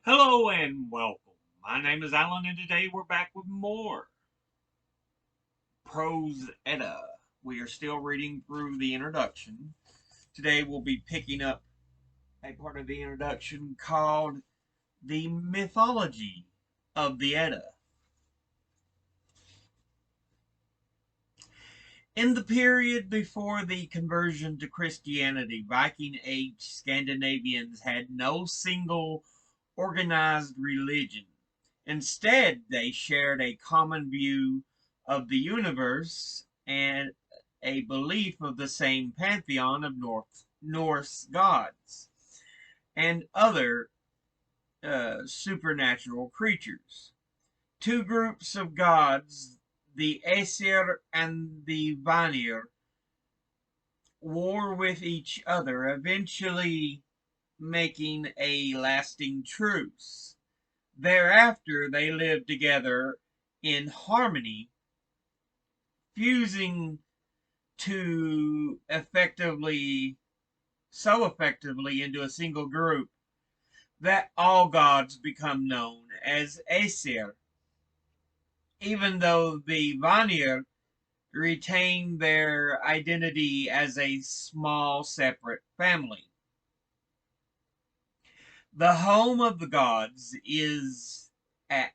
Hello and welcome. My name is Alan, and today we're back with more Prose Edda. We are still reading through the introduction. Today we'll be picking up a part of the introduction called The Mythology of the Edda. In the period before the conversion to Christianity, Viking Age Scandinavians had no single organized religion. Instead, they shared a common view of the universe and a belief of the same pantheon of Norse gods and other supernatural creatures. Two groups of gods, the Aesir and the Vanir, war with each other, eventually making a lasting truce. Thereafter, they lived together in harmony, fusing to effectively into a single group that all gods become known as Aesir, even though the Vanir retain their identity as a small separate family. The home of the gods is at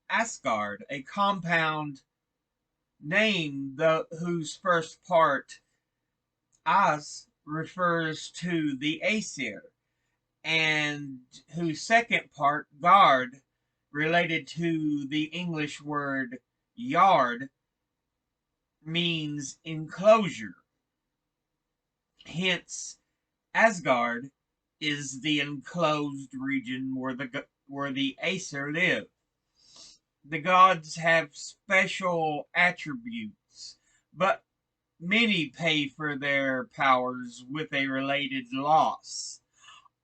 Asgard, a compound name whose first part, As, refers to the Aesir, and whose second part, Gard, related to the English word yard, means enclosure. Hence, Asgard is the enclosed region where the Aesir live. The gods have special attributes, but many pay for their powers with a related loss.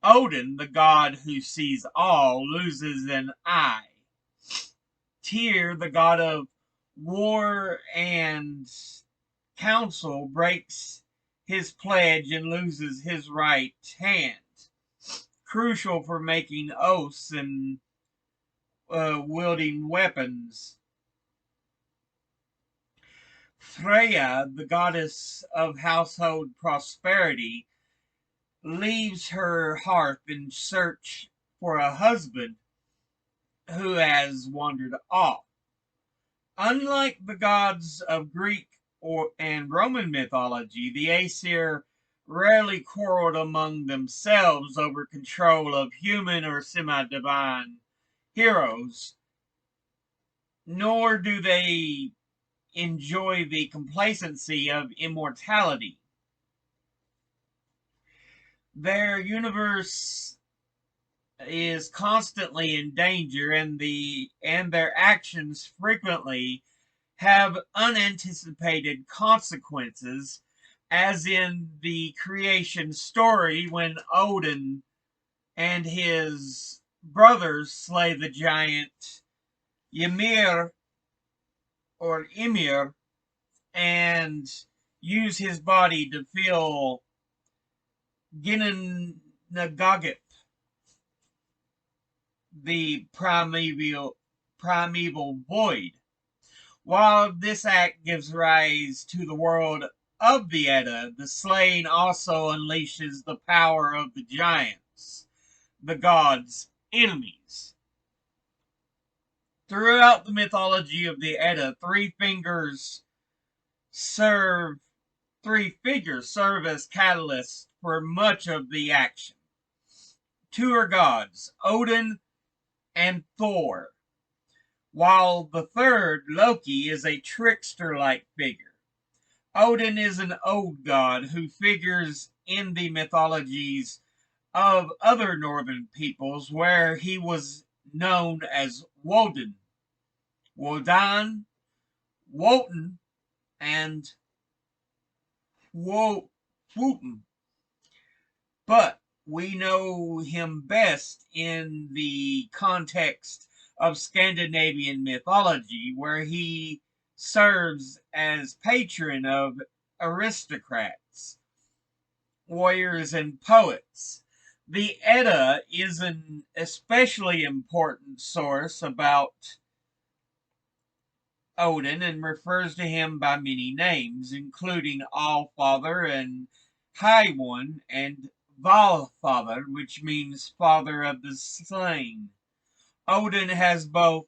Odin, the god who sees all, loses an eye. Tyr, the god of war and counsel, breaks his pledge and loses his right hand, crucial for making oaths and wielding weapons. Freya, the goddess of household prosperity, leaves her hearth in search for a husband who has wandered off. Unlike the gods of Greek and Roman mythology, the Aesir rarely quarreled among themselves over control of human or semi-divine heroes, nor do they enjoy the complacency of immortality. Their universe is constantly in danger, and their actions frequently have unanticipated consequences, as in the creation story when Odin and his brothers slay the giant Ymir or Ymir and use his body to fill Ginnungagap, the primeval void. While this act gives rise to the world of the Edda, the slaying also unleashes the power of the giants, the gods' enemies. Throughout the mythology of the Edda, serve three figures serve as catalysts for much of the action. Two are gods, Odin and Thor, while the third, Loki, is a trickster-like figure. Odin is an old god who figures in the mythologies of other northern peoples, where he was known as Woden, Wodan, Wotan, and Wotan. But we know him best in the context of Scandinavian mythology, where he serves as patron of aristocrats, warriors, and poets. The Edda is an especially important source about Odin and refers to him by many names, including Allfather and High One and Valfather, which means father of the slain. Odin has both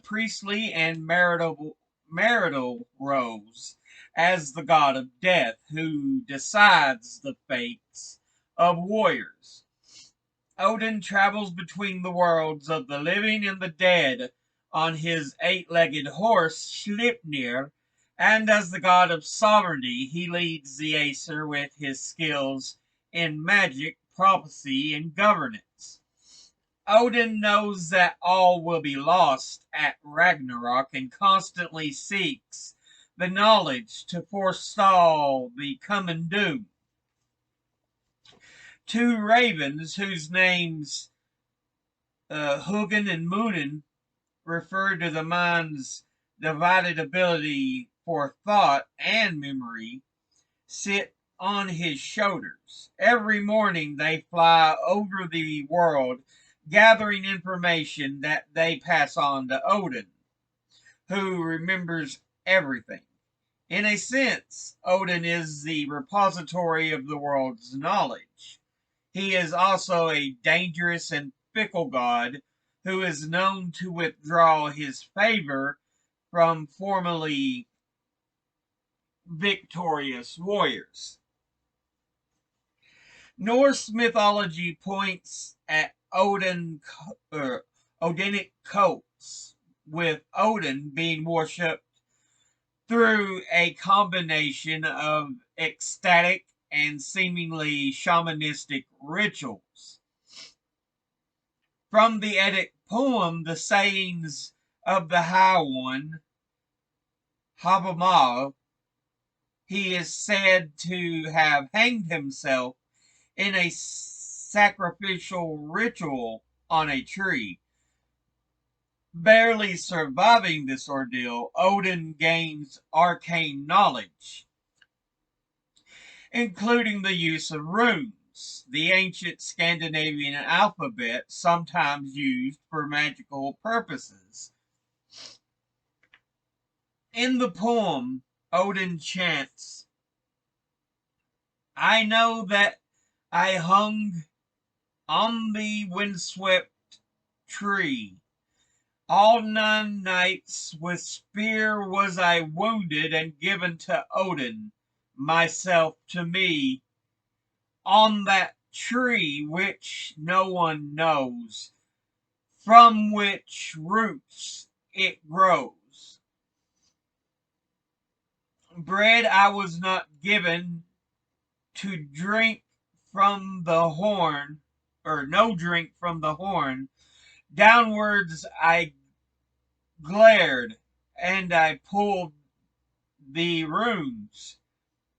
priestly and marital roles as the god of death who decides the fates of warriors. Odin travels between the worlds of the living and the dead on his eight-legged horse Sleipnir, and as the god of sovereignty, he leads the Aesir with his skills in magic, prophecy, and governance. Odin knows that all will be lost at Ragnarok and constantly seeks the knowledge to forestall the coming doom. Two ravens, whose names Hugin and Munin refer to the mind's divided ability for thought and memory, sit on his shoulders. Every morning they fly over the world, gathering information that they pass on to Odin, who remembers everything. In a sense, Odin is the repository of the world's knowledge. He is also a dangerous and fickle god who is known to withdraw his favor from formerly victorious warriors. Norse mythology points at Odinic cults, with Odin being worshipped through a combination of ecstatic and seemingly shamanistic rituals. From the Eddic poem, The Sayings of the High One, Habamal, he is said to have hanged himself in a sacrificial ritual on a tree. Barely surviving this ordeal, Odin gains arcane knowledge, including the use of runes, the ancient Scandinavian alphabet sometimes used for magical purposes. In the poem, Odin chants, "I know that I hung on the windswept tree. All 9 nights with spear was I wounded and given to Odin, myself to me, on that tree which no one knows, from which roots it grows. Bread I was not given to drink from the horn, or no drink from the horn. Downwards I glared, and I pulled the runes.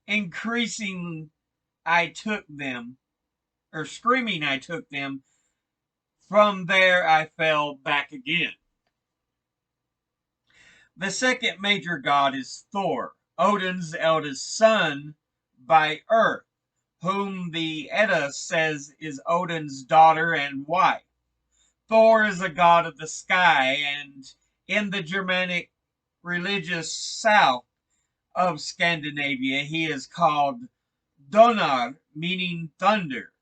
Increasing I took them, or screaming I took them. From there I fell back again." The second major god is Thor, Odin's eldest son by Earth, whom the Edda says is Odin's daughter and wife. Thor is a god of the sky, and in the Germanic religious south of Scandinavia, he is called Donar, meaning thunder.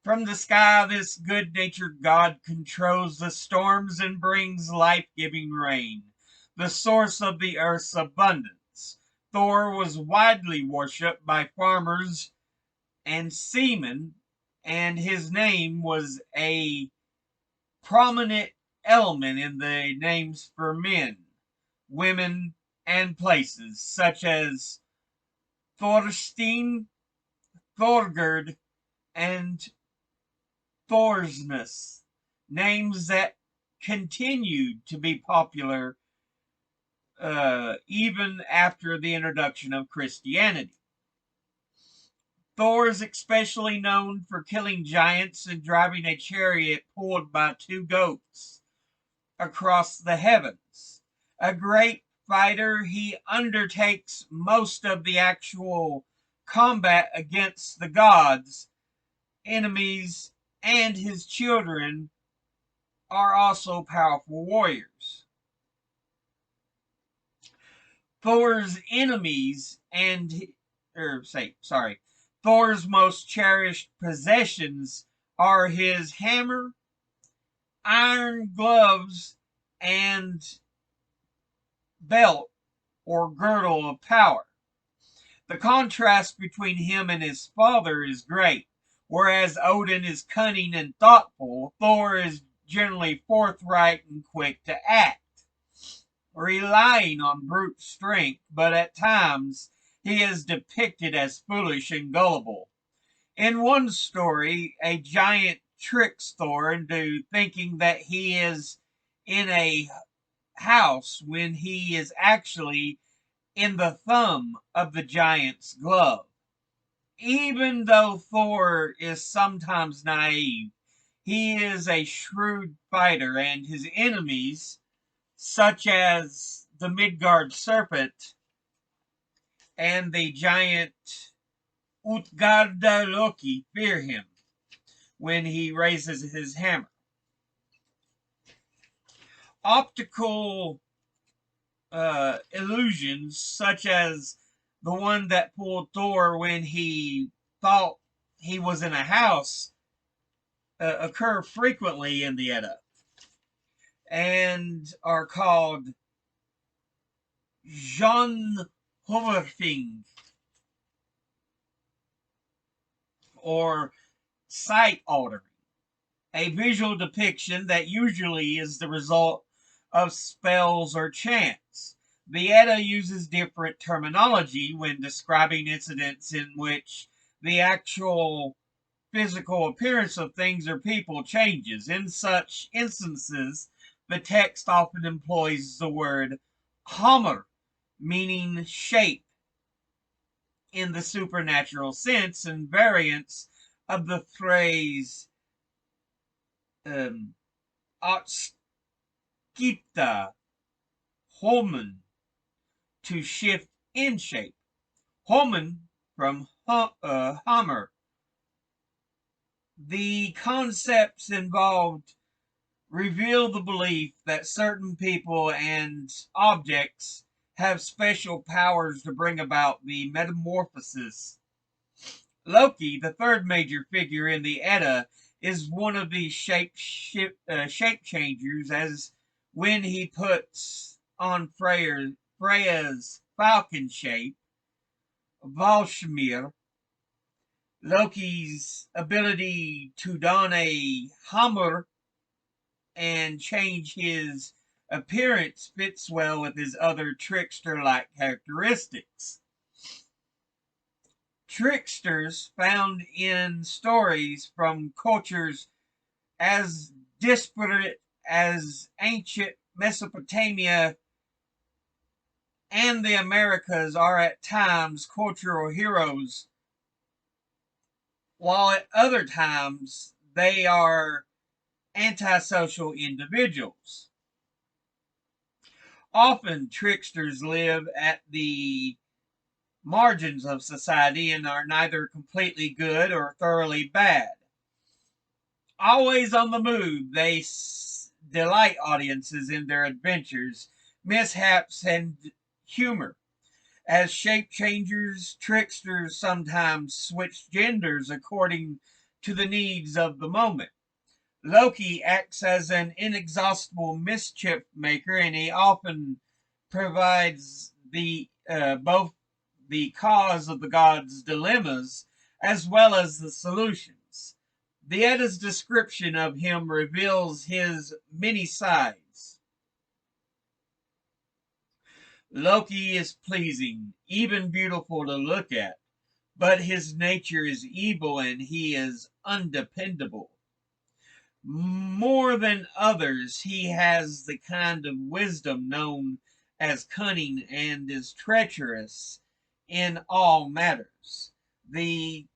From the sky, this good-natured god controls the storms and brings life-giving rain, the source of the earth's abundance. Thor was widely worshipped by farmers and seamen, and his name was a prominent element in the names for men, women, and places, such as Thorstein, Thorgerd, and Thorsness, names that continued to be popular even after the introduction of Christianity. Thor is especially known for killing giants and driving a chariot pulled by 2 goats across the heavens. A great fighter, he undertakes most of the actual combat against the gods enemies, and his children are also powerful warriors. Thor's enemies Thor's most cherished possessions are his hammer, iron gloves, and belt or girdle of power. The contrast between him and his father is great. Whereas Odin is cunning and thoughtful, Thor is generally forthright and quick to act, relying on brute strength, but at times he is depicted as foolish and gullible. In one story, a giant tricks Thor into thinking that he is in a house when he is actually in the thumb of the giant's glove. Even though Thor is sometimes naive, he is a shrewd fighter, and his enemies, such as the Midgard serpent and the giant Utgarda Loki, fear him when he raises his hammer. Optical illusions, such as the one that pulled Thor when he thought he was in a house, occur frequently in the Edda and are called Sjónhverfing or sight altering, a visual depiction that usually is the result of spells or chants. The Edda uses different terminology when describing incidents in which the actual physical appearance of things or people changes. In such instances, the text often employs the word hamr, meaning shape in the supernatural sense, and variants of the phrase atskipta holmen, to shift in shape. Holmen from hammer. The concepts involved reveal the belief that certain people and objects have special powers to bring about the metamorphosis. Loki, the third major figure in the Edda, is one of the shape changers, as when he puts on Freya's falcon shape, Valshmir. Loki's ability to don a hammer and change his appearance fits well with his other trickster-like characteristics. Tricksters found in stories from cultures as disparate as ancient Mesopotamia and the Americas are at times cultural heroes, while at other times they are antisocial individuals. Often tricksters live at the margins of society and are neither completely good or thoroughly bad. Always on the move, they delight audiences in their adventures, mishaps, and humor. As shape changers, tricksters sometimes switch genders according to the needs of the moment. Loki acts as an inexhaustible mischief maker, and he often provides both the cause of the gods' dilemmas as well as the solutions. The Edda's description of him reveals his many sides. Loki is pleasing, even beautiful to look at, but his nature is evil and he is undependable. More than others, he has the kind of wisdom known as cunning and is treacherous in all matters. He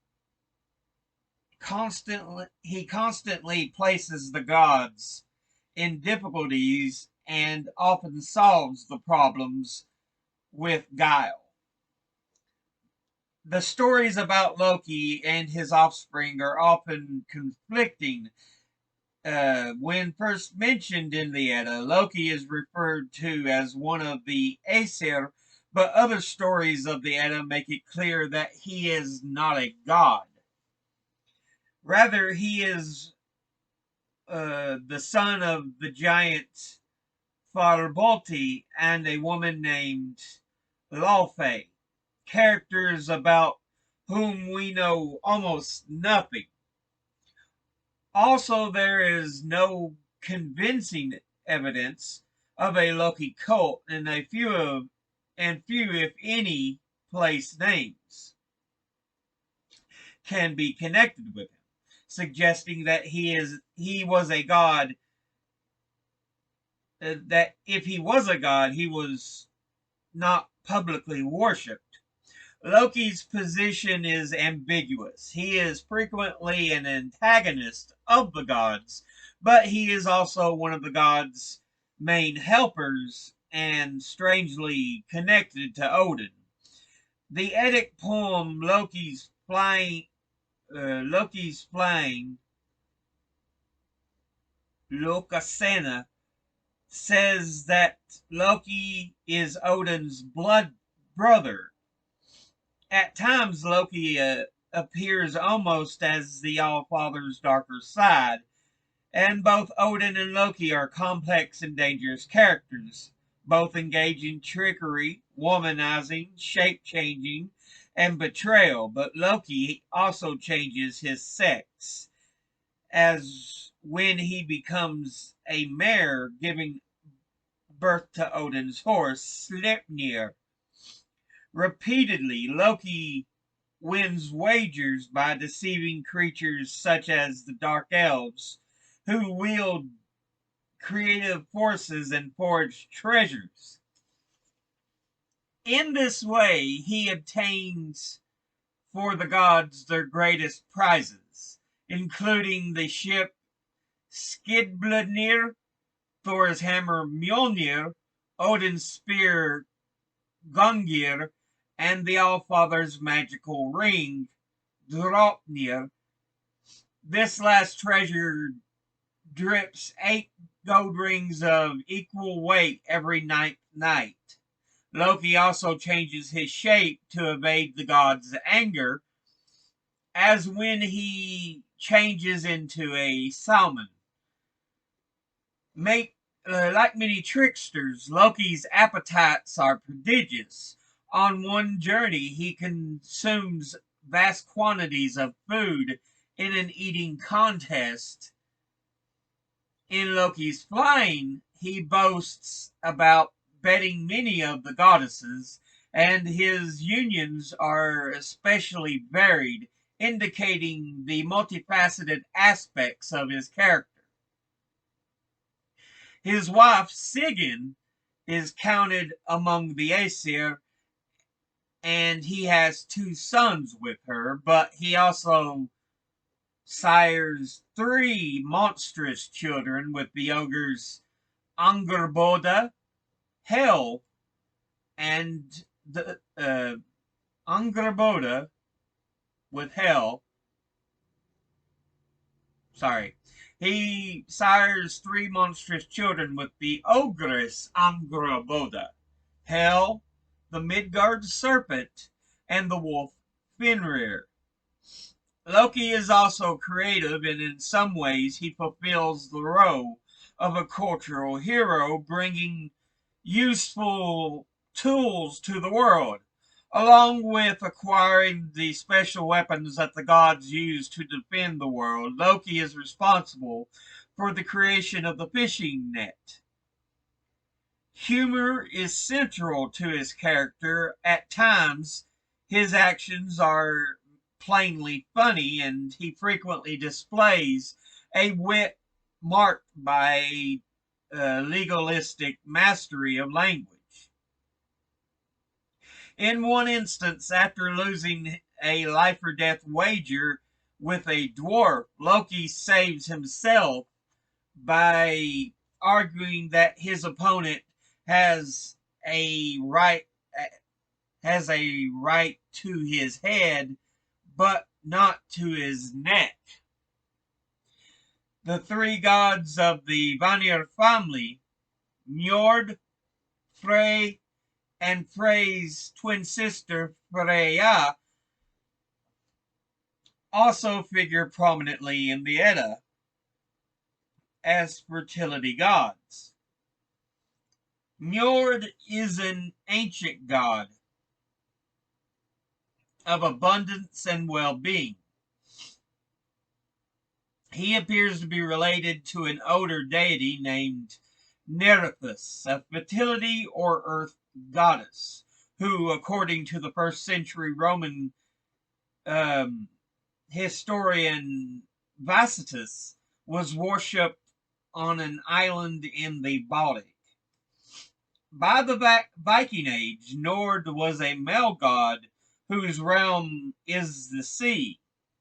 constantly places the gods in difficulties and often solves the problems with guile. The stories about Loki and his offspring are often conflicting. When first mentioned in the Edda, Loki is referred to as one of the Aesir, but other stories of the Edda make it clear that he is not a god. Rather, he is the son of the giant Farbolti and a woman named Laufey, characters about whom we know almost nothing. Also, there is no convincing evidence of a Loki cult, and few, if any, place names can be connected with him, suggesting that he was a god. That if he was a god, he was not publicly worshipped. Loki's position is ambiguous. He is frequently an antagonist of the gods, but he is also one of the gods' main helpers and strangely connected to Odin. The Eddic poem Loki's Flying, Lokasena, says that Loki is Odin's blood brother. At times, Loki appears almost as the All-Father's darker side, and both Odin and Loki are complex and dangerous characters. Both engage in trickery, womanizing, shape-changing, and betrayal, but Loki also changes his sex, as when he becomes a mare, giving birth to Odin's horse, Sleipnir. Repeatedly, Loki wins wagers by deceiving creatures such as the Dark Elves, who wield creative forces and forge treasures. In this way, he obtains for the gods their greatest prizes, including the ship Skidbladnir, Thor's hammer Mjolnir, Odin's spear Gungir, and the Allfather's magical ring, Draupnir. This last treasure drips 8 gold rings of equal weight every ninth night. Loki also changes his shape to evade the god's anger, as when he changes into a salmon. Like many tricksters, Loki's appetites are prodigious. On one journey, he consumes vast quantities of food in an eating contest. In Loki's Flying, he boasts about bedding many of the goddesses, and his unions are especially varied, indicating the multifaceted aspects of his character. His wife Sigyn is counted among the Aesir, and he has 2 sons with her, but he also sires 3 monstrous children with the ogres Angerboda, Hel, and the Angerboda with Hel. Sorry. He sires 3 monstrous children with the ogress Angerboda, Hel, the Midgard serpent, and the wolf Fenrir. Loki is also creative, and in some ways he fulfills the role of a cultural hero, bringing useful tools to the world, along with acquiring the special weapons that the gods use to defend the world. Loki is responsible for the creation of the fishing net. Humor is central to his character. At times, his actions are plainly funny, and he frequently displays a wit marked by legalistic mastery of language. In one instance, after losing a life or death wager with a dwarf, Loki saves himself by arguing that his opponent has a right has a right to his head, but not to his neck. The three gods of the Vanir family, Njord, Frey, and Frey's twin sister Freya, also figure prominently in the Edda as fertility gods. Njord is an ancient god of abundance and well-being. He appears to be related to an older deity named Nerithus, a fertility or earth goddess, who, according to the first century Roman historian Tacitus, was worshipped on an island in the Baltic. By the Viking Age, Nord was a male god whose realm is the sea.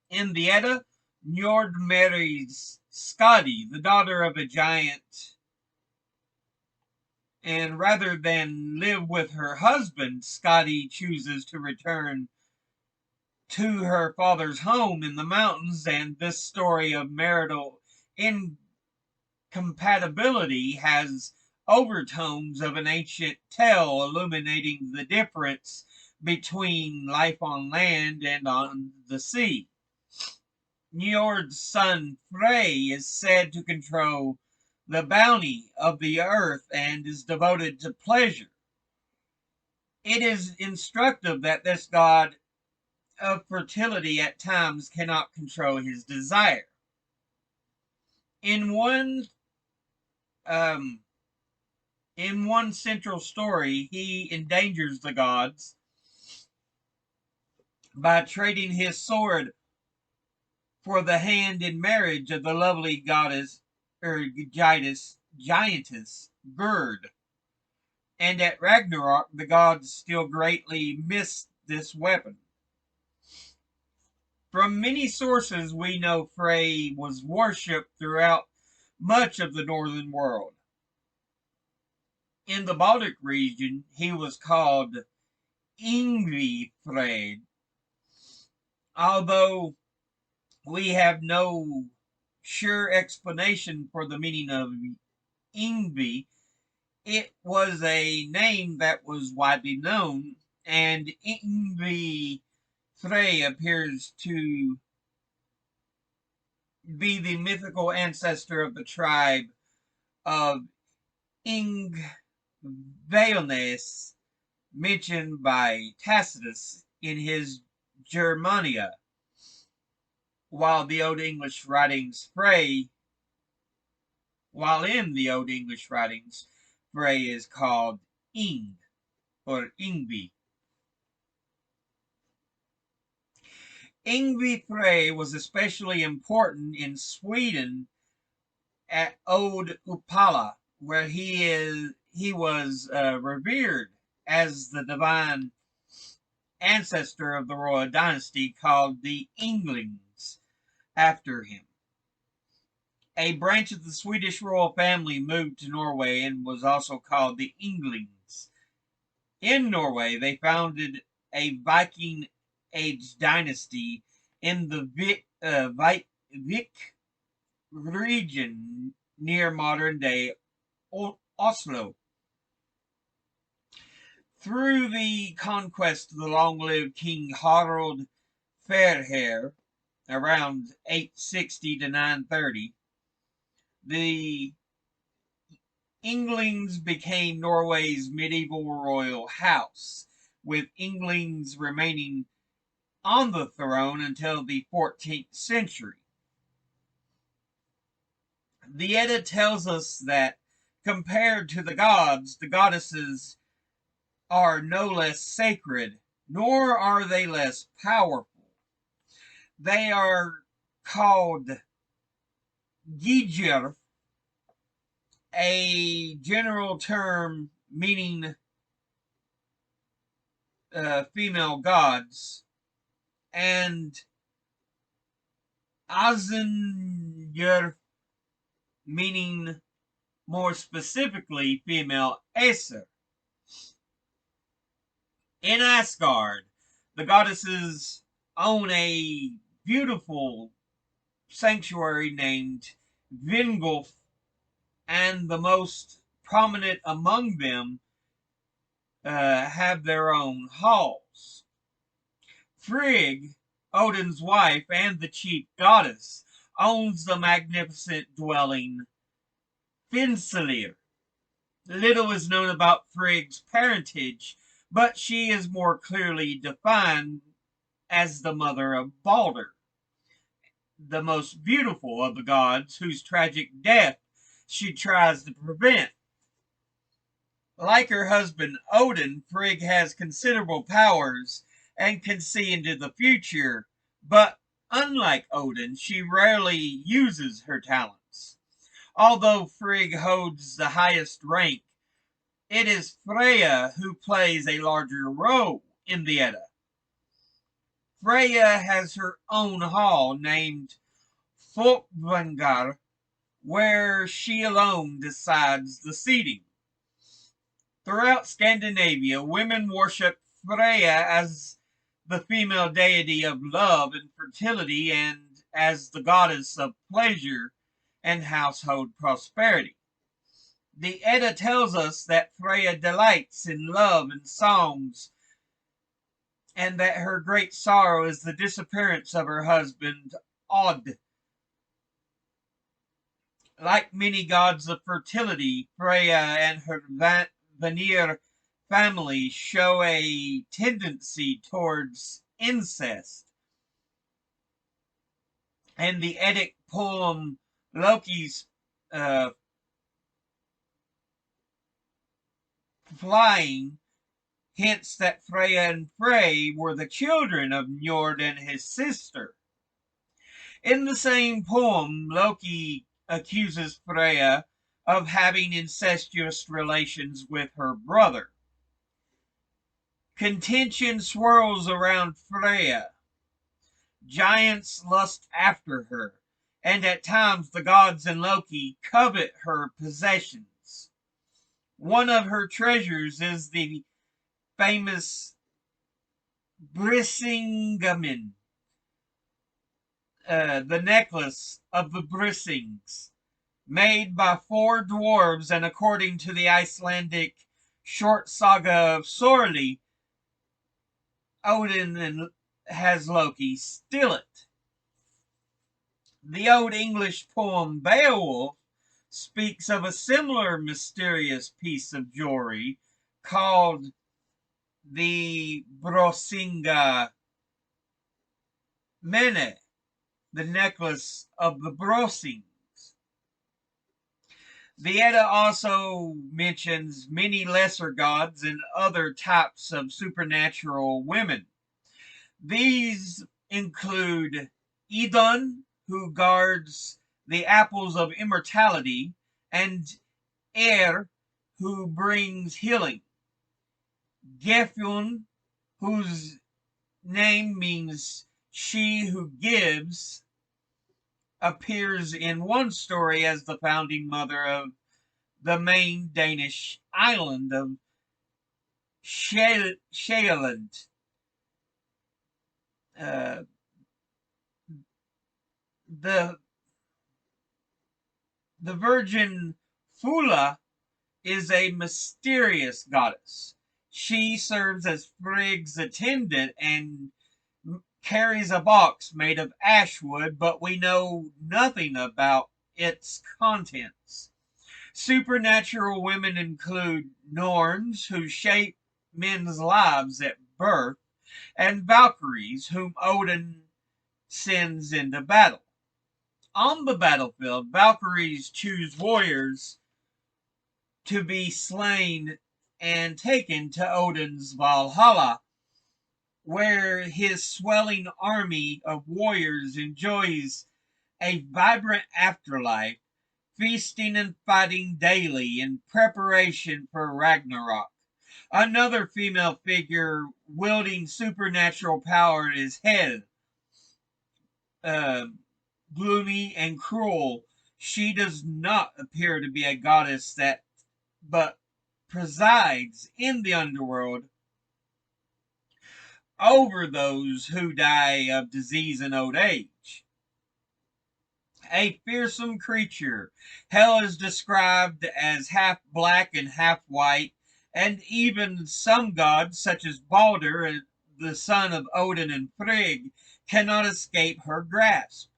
In the Edda, Njord marries Skadi, the daughter of a giant, and rather than live with her husband, Skadi chooses to return to her father's home in the mountains, and this story of marital incompatibility has overtones of an ancient tale illuminating the difference between life on land and on the sea. Njord's son Frey is said to control the bounty of the earth and is devoted to pleasure. It is instructive that this god of fertility at times cannot control his desire. In one central story, he endangers the gods by trading his sword for the hand in marriage of the lovely goddess giantess Gerd. And at Ragnarok, the gods still greatly miss this weapon. From many sources, we know Frey was worshipped throughout much of the northern world. In the Baltic region, he was called Yngvi, although we have no sure explanation for the meaning of Yngvi. It was a name that was widely known, and Yngvi appears to be the mythical ancestor of the tribe of Yngvaones mentioned by Tacitus in his Germania, while in the Old English writings Frey is called Ing or Yngvi. Yngvi Frey was especially important in Sweden at Old Upala, where he was revered as the divine ancestor of the royal dynasty called the Ynglings after him. A branch of the Swedish royal family moved to Norway and was also called the Ynglings. In Norway, they founded a Viking Age dynasty in the Vik region near modern-day Oslo. Through the conquest of the long-lived King Harald Fairhair around 860 to 930, the Ynglings became Norway's medieval royal house, with Ynglings remaining on the throne until the 14th century. The Edda tells us that compared to the gods, the goddesses are no less sacred, nor are they less powerful. They are called Gijr, a general term meaning female gods, and Azinjr, meaning more specifically female Aesir. In Asgard, the goddesses own a beautiful sanctuary named Vingulf, and the most prominent among them have their own halls. Frigg, Odin's wife and the chief goddess, owns the magnificent dwelling Finselir. Little is known about Frigg's parentage, but she is more clearly defined as the mother of Balder, the most beautiful of the gods, whose tragic death she tries to prevent. Like her husband Odin, Frigg has considerable powers and can see into the future, but unlike Odin, she rarely uses her talents. Although Frigg holds the highest rank, it is Freya who plays a larger role in the Edda. Freya has her own hall named Folkvangar, where she alone decides the seating. Throughout Scandinavia, women worship Freya as the female deity of love and fertility and as the goddess of pleasure and household prosperity. The Edda tells us that Freya delights in love and songs, and that her great sorrow is the disappearance of her husband Odd. Like many gods of fertility, Freya and her Vanir family show a tendency towards incest. And the Eddic poem Loki's Flying hints that Freya and Frey were the children of Njord and his sister. In the same poem, Loki accuses Freya of having incestuous relations with her brother. Contention swirls around Freya. Giants lust after her, and at times the gods and Loki covet her possessions. One of her treasures is the famous Brisingamen, the necklace of the Brisings, made by four dwarves, and according to the Icelandic short saga of Sorli, Odin has Loki steal it. The Old English poem Beowulf speaks of a similar mysterious piece of jewelry called the Brosinga Mene, the necklace of the Brosings. The Edda also mentions many lesser gods and other types of supernatural women. These include Idun, who guards the apples of immortality, and Er, who brings healing. Gefjun, whose name means she who gives, appears in one story as the founding mother of the main Danish island of Sjælland. The Virgin Fula is a mysterious goddess. She serves as Frigg's attendant and carries a box made of ash wood, but we know nothing about its contents. Supernatural women include Norns, who shape men's lives at birth, and Valkyries, whom Odin sends into battle. On the battlefield, Valkyries choose warriors to be slain and taken to Odin's Valhalla, where his swelling army of warriors enjoys a vibrant afterlife, feasting and fighting daily in preparation for Ragnarok. Another female figure wielding supernatural power is Hel, gloomy and cruel. She does not appear to be a goddess but presides in the underworld over those who die of disease and old age. A fearsome creature, Hell is described as half black and half white, and even some gods, such as Balder, the son of Odin and Frigg, cannot escape her grasp.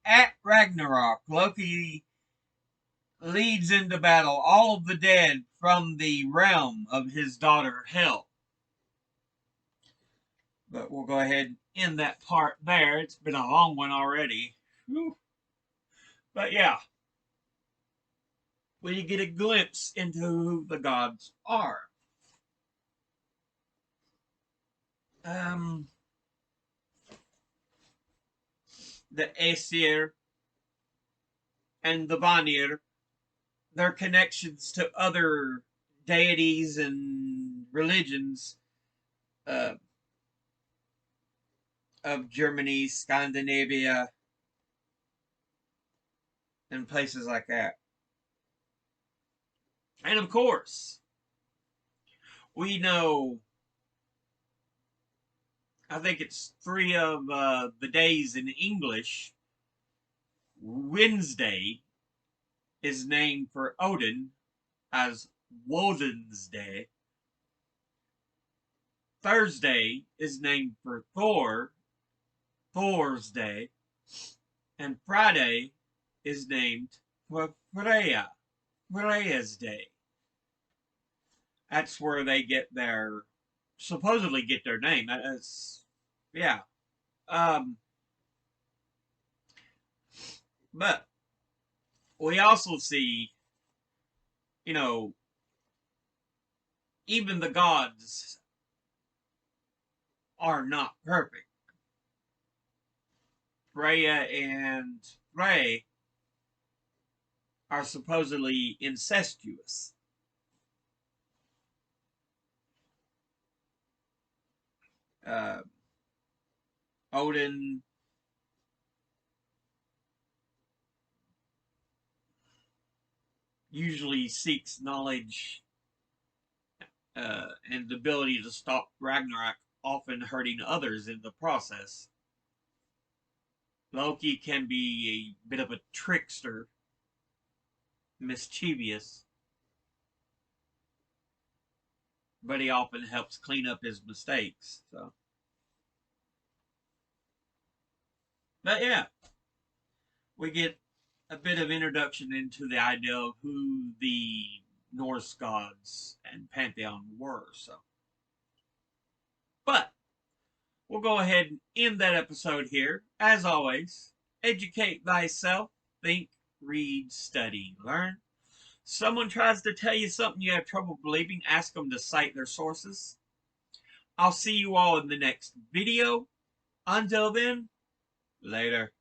At Ragnarok, Loki leads into battle all of the dead from the realm of his daughter Hel. But we'll go ahead and end that part there. It's been a long one already. Whew. But yeah, we get a glimpse into who the gods are. Um, the Aesir and the Vanir, their connections to other deities and religions uh, of Germany, Scandinavia, and places like that. And of course, we know, I think it's 3 of the days in English. Wednesday is named for Odin as Woden's Day. Thursday is named for Thor, Thor's Day. And Friday is named for Freya, Freya's Day. That's where they supposedly get their name. Yeah. Um, but we also see, you know, even the gods are not perfect. Freya and Frey are supposedly incestuous. Uh, Odin usually seeks knowledge and the ability to stop Ragnarok, often hurting others in the process. Loki can be a bit of a trickster, mischievous, but he often helps clean up his mistakes. But yeah, we get a bit of introduction into the idea of who the Norse gods and pantheon were. But we'll go ahead and end that episode here. As always, educate thyself, think, read, study, learn. Someone tries to tell you something you have trouble believing, ask them to cite their sources. I'll see you all in the next video. Until then, later.